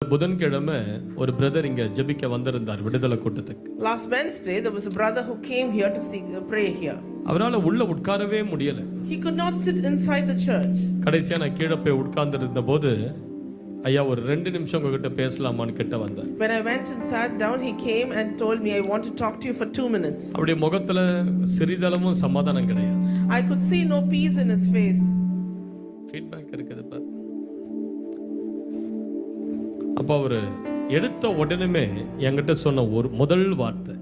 புதன்கிழமை ஒரு பிரதர் இங்க ஜெபிக்க வந்திருந்தார் விடுதலை கூட்டத்துக்கு. Last Wednesday there was a brother who came here to pray here. அவரால உள்ள உட்காரவே முடியல. He could not sit inside the church. கடைசியா நான் கீழே போய் உட்கார்ந்து இருந்தபோது ஐயா ஒரு 2 நிமிஷம் உங்ககிட்ட பேசலாமான்னு கிட்ட வந்தார். When I went and sat down, he came and told me, I want to talk to you for 2 minutes. அவருடைய முகத்துல சிறிதளவும் சமாதானம் கிடையாது. I could see no peace in his face. Feedback இருக்குது பாரு. அப்ப அவர் எடுத்த உடனே என்கிட்ட சொன்ன ஒரு முதல் வார்த்தை,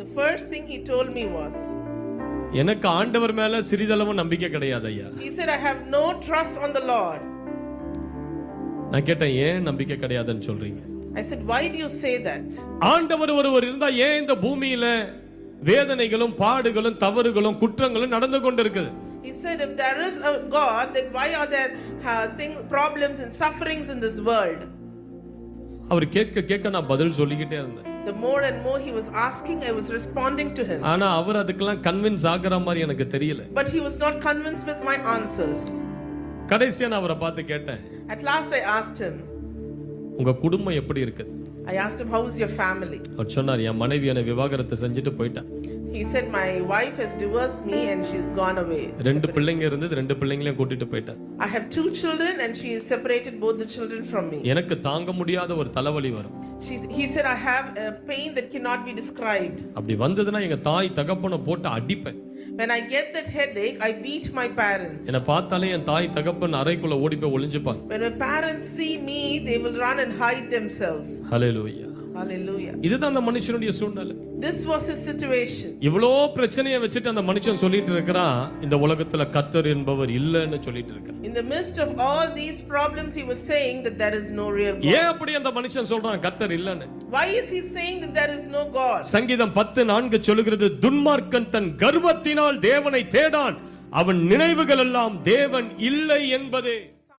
The first thing he told me was, எனக்கு ஆண்டவர் மேல சிறிதளவும் நம்பிக்கை கிடையாது ஐயா. He said, I have no trust on the Lord. நான் கேட்டேன், ஏன் நம்பிக்கை கிடையாதுன்னு சொல்றீங்க? I said, why do you say that? ஆண்டவர் ஒருவர் இருந்தா ஏன் இந்த பூமியில வேதனைகளும் பாடுகளும் தவறுகளும் குற்றங்களும் நடந்து கொண்டிருக்குது? He said, if there is a God, then why are there problems and sufferings in this world? அவர் கேட்க நான் பதில் சொல்லிக்கிட்டே இருந்தேன். The more and more he was asking, I was responding to him. ஆனா அவர் அதுக்கெல்லாம் கன்வின்ஸ் ஆகுற மாதிரி எனக்கு தெரியல. But he was not convinced with my answers. கடைசியா நான் அவரை பார்த்து கேட்டேன், At last I asked him, உங்க குடும்பம் எப்படி இருக்குது? I asked him, how is your family? அவர் சொன்னார், என் மனைவி என்னை விவாகரத்து செஞ்சுட்டு போயிட்டா. He said, my wife has divorced me and she's gone away. 2 பிள்ளைங்க இருந்தது, 2 பிள்ளைங்களையும் கூட்டிட்டு போயிட்டா. I have 2 children and she has separated both the children from me. எனக்கு தாங்க முடியாத ஒரு தலைவலி வரும். He said, I have a pain that cannot be described. அப்படி வந்ததுன்னா எங்க தாய் தகப்பனை போட்டு அடிப்பேன். When I get that headache, I beat my parents. என்ன பார்த்தாலே என் தாய் தகப்பன் அறைக்குள்ள ஓடி போய் ஒளிஞ்சுப்பாங்க. When my parents see me, they will run and hide themselves. Hallelujah. Hallelujah. இதுதான் அந்த மனுஷனுடைய சூழ்நிலை. This was his situation. இவ்வளோ பிரச்சனையை வச்சுட்டு அந்த மனுஷன் சொல்லிட்டு இருக்கிறான், இந்த உலகத்துல கர்த்தர் என்பவர் இல்லைன்னு சொல்லிட்டு இருக்கான். In the midst of all these problems, he was saying that there is no real God. ஏன் அப்படி அந்த மனுஷன் சொல்றான் கர்த்தர் இல்லைன்னு? Why is he saying that there is no God? சங்கீதம் 10:4 சொல்லுகிறது, துன்மார்க்கன் தன் கர்வத்தினால் தேவனை தேடான், அவன் நினைவுகள் எல்லாம் தேவன் இல்லை என்பதே.